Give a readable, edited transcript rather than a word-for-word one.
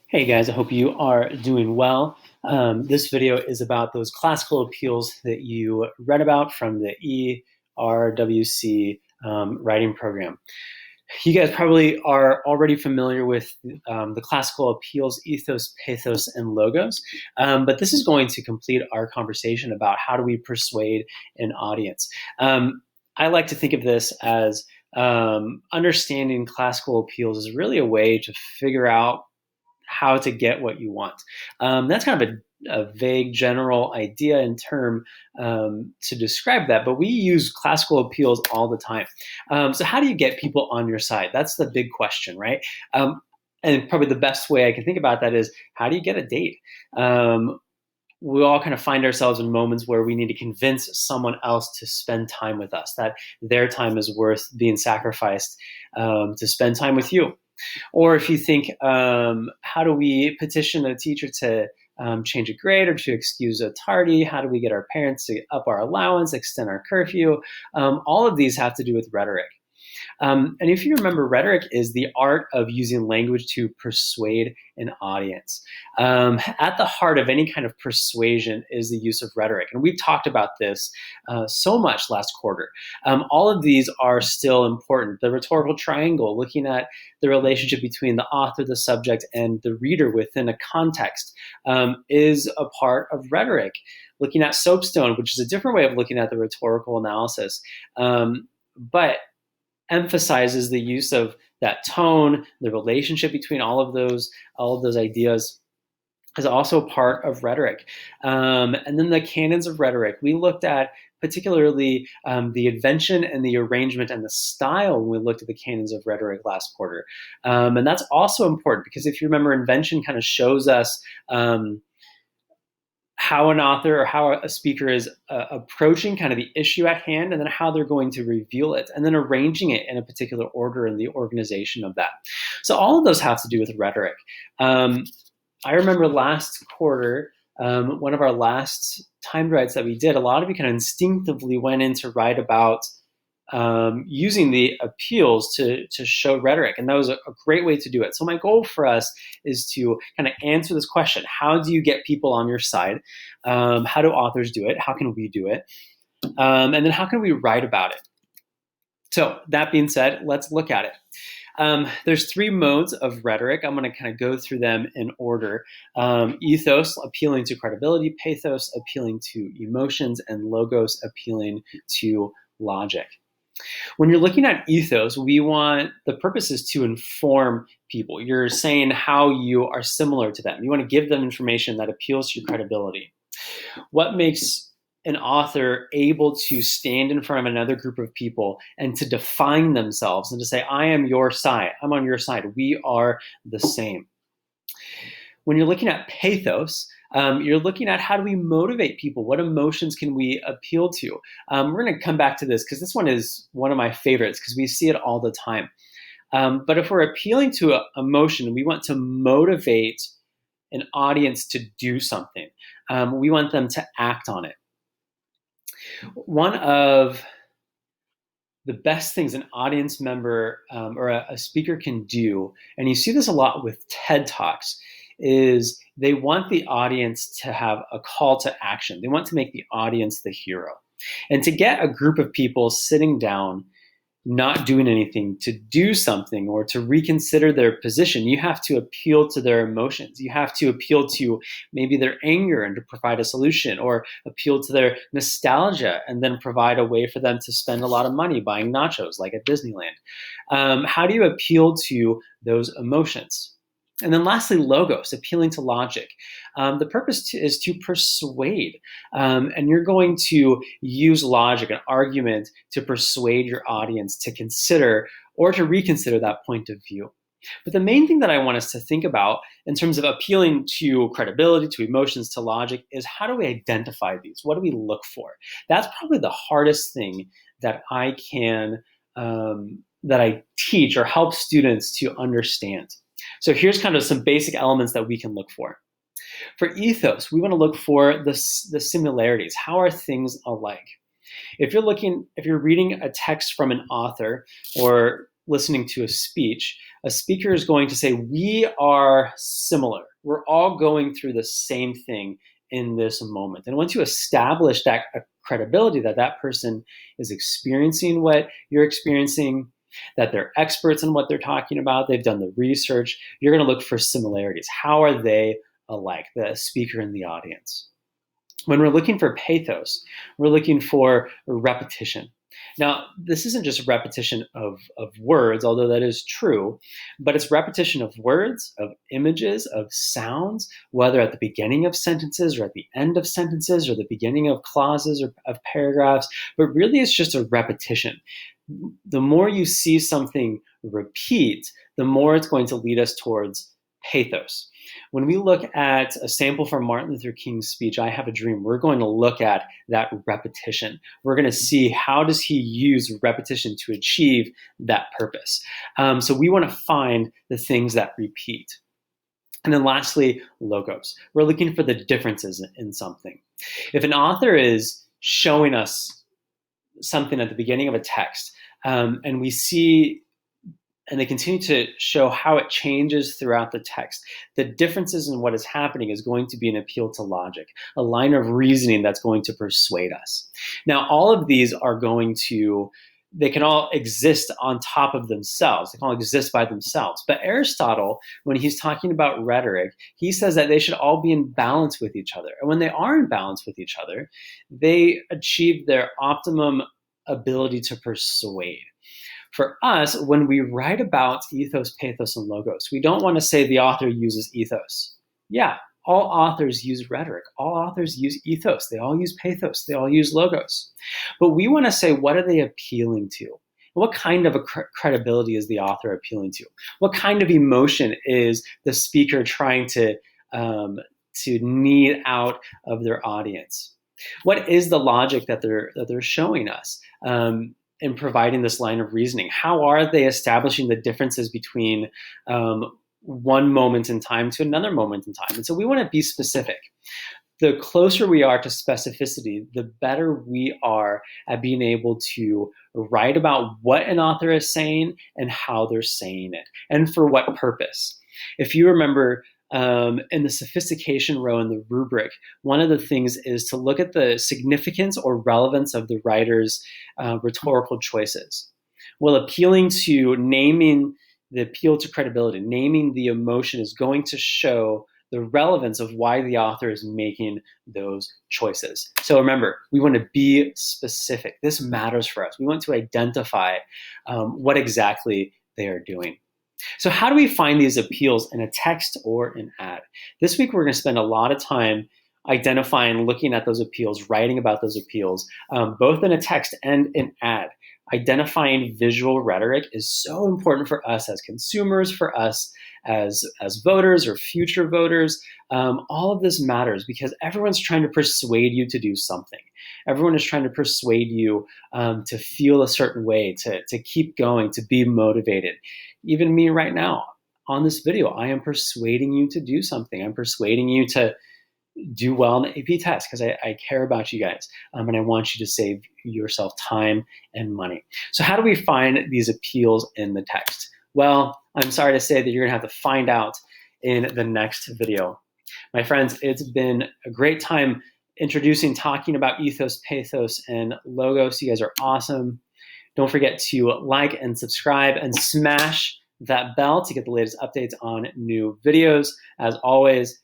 Hey guys, I hope you are doing well. This video is about those classical appeals that you read about from the ERWC writing program. You guys probably are already familiar with the classical appeals, ethos, pathos, and logos, but this is going to complete our conversation about how do we persuade an audience. I like to think of this as understanding classical appeals is really a way to figure out how to get what you want. That's kind of a vague general idea and term to describe that, but we use classical appeals all the time. So how do you get people on your side? That's the big question, right? And probably the best way I can think about that is how do you get a date? We all kind of find ourselves in moments where we need to convince someone else to spend time with us, that their time is worth being sacrificed to spend time with you. Or if you think, how do we petition a teacher to change a grade or to excuse a tardy? How do we get our parents to up our allowance, extend our curfew? All of these have to do with rhetoric. And if you remember, rhetoric is the art of using language to persuade an audience. At the heart of any kind of persuasion is the use of rhetoric. And we've talked about this so much last quarter. All of these are still important. The rhetorical triangle, looking at the relationship between the author, the subject, and the reader within a context, is a part of rhetoric. Looking at soapstone, which is a different way of looking at the rhetorical analysis. But emphasizes the use of that tone, the relationship between all of those ideas is also part of rhetoric. And then the canons of rhetoric. We looked at particularly the invention and the arrangement and the style when we looked at the canons of rhetoric last quarter. And that's also important because if you remember, invention kind of shows us how an author or how a speaker is approaching kind of the issue at hand, and then how they're going to reveal it, and then arranging it in a particular order in the organization of that. So all of those have to do with rhetoric. I remember last quarter, one of our last timed writes that we did, a lot of you kind of instinctively went in to write about using the appeals to show rhetoric. And that was a great way to do it. So my goal for us is to kind of answer this question. How do you get people on your side? How do authors do it? How can we do it? And then how can we write about it? So that being said, let's look at it. There's three modes of rhetoric. I'm going to kind of go through them in order. Ethos, appealing to credibility. Pathos, appealing to emotions. And logos, appealing to logic. When you're looking at ethos, the purpose is to inform people. You're saying how you are similar to them. You want to give them information that appeals to your credibility. What makes an author able to stand in front of another group of people and to define themselves and to say, I am your side, I'm on your side, we are the same. When you're looking at pathos, you're looking at how do we motivate people? What emotions can we appeal to? We're going to come back to this because this one is one of my favorites because we see it all the time. But if we're appealing to an emotion, we want to motivate an audience to do something. We want them to act on it. One of the best things an audience member or a speaker can do, and you see this a lot with TED Talks, is they want the audience to have a call to action. They want to make the audience the hero. And to get a group of people sitting down, not doing anything, to do something or to reconsider their position, you have to appeal to their emotions. You have to appeal to maybe their anger and to provide a solution, or appeal to their nostalgia and then provide a way for them to spend a lot of money buying nachos like at Disneyland. How do you appeal to those emotions? And then lastly, logos, appealing to logic. The purpose is to persuade. And you're going to use logic and argument to persuade your audience to consider or to reconsider that point of view. But the main thing that I want us to think about in terms of appealing to credibility, to emotions, to logic, is how do we identify these? What do we look for? That's probably the hardest thing that I teach or help students to understand. So here's kind of some basic elements that we can look for. For ethos, we want to look for the similarities. How are things alike? If you're reading a text from an author or listening to a speech, a speaker is going to say, we are similar. We're all going through the same thing in this moment. And once you establish that credibility that that person is experiencing what you're experiencing, that they're experts in what they're talking about, they've done the research, you're going to look for similarities. How are they alike, the speaker and the audience? When we're looking for pathos, we're looking for repetition. Now, this isn't just repetition of words, although that is true, but it's repetition of words, of images, of sounds, whether at the beginning of sentences or at the end of sentences or the beginning of clauses or of paragraphs, but really it's just a repetition. The more you see something repeat, the more it's going to lead us towards pathos. When we look at a sample from Martin Luther King's speech, I Have a Dream, we're going to look at that repetition. We're going to see how does he use repetition to achieve that purpose. So we want to find the things that repeat. And then lastly, logos. We're looking for the differences in something. If an author is showing us something at the beginning of a text, and we see and they continue to show how it changes throughout the text, the differences in what is happening is going to be an appeal to logic, a line of reasoning that's going to persuade us. Now, all of these are they can all exist on top of themselves. They can all exist by themselves. But Aristotle, when he's talking about rhetoric, he says that they should all be in balance with each other. And when they are in balance with each other, they achieve their optimum ability to persuade. For us, when we write about ethos, pathos, and logos, we don't want to say the author uses ethos. Yeah, all authors use rhetoric. All authors use ethos. They all use pathos. They all use logos. But we want to say, what are they appealing to? What kind of a credibility is the author appealing to? What kind of emotion is the speaker trying to knead out of their audience? What is the logic that they're showing us? In providing this line of reasoning? How are they establishing the differences between one moment in time to another moment in time? And so we want to be specific. The closer we are to specificity, the better we are at being able to write about what an author is saying and how they're saying it, and for what purpose. If you remember, in the sophistication row in the rubric, one of the things is to look at the significance or relevance of the writer's rhetorical choices. Well, appealing to the appeal to credibility, naming the emotion is going to show the relevance of why the author is making those choices. So remember, we want to be specific. This matters for us. We want to identify what exactly they are doing. So how do we find these appeals in a text or an ad? This week, we're going to spend a lot of time identifying, looking at those appeals, writing about those appeals, both in a text and an ad. Identifying visual rhetoric is so important for us as consumers, for us as voters or future voters. All of this matters because everyone's trying to persuade you to do something. Everyone is trying to persuade you to feel a certain way, to keep going, to be motivated. Even me right now on this video, I am persuading you to do something. I'm persuading you to do well in the AP test because I care about you guys and I want you to save yourself time and money. So how do we find these appeals in the text? Well, I'm sorry to say that you're going to have to find out in the next video. My friends, it's been a great time talking about ethos, pathos, and logos. You guys are awesome. Don't forget to like and subscribe and smash that bell to get the latest updates on new videos. As always,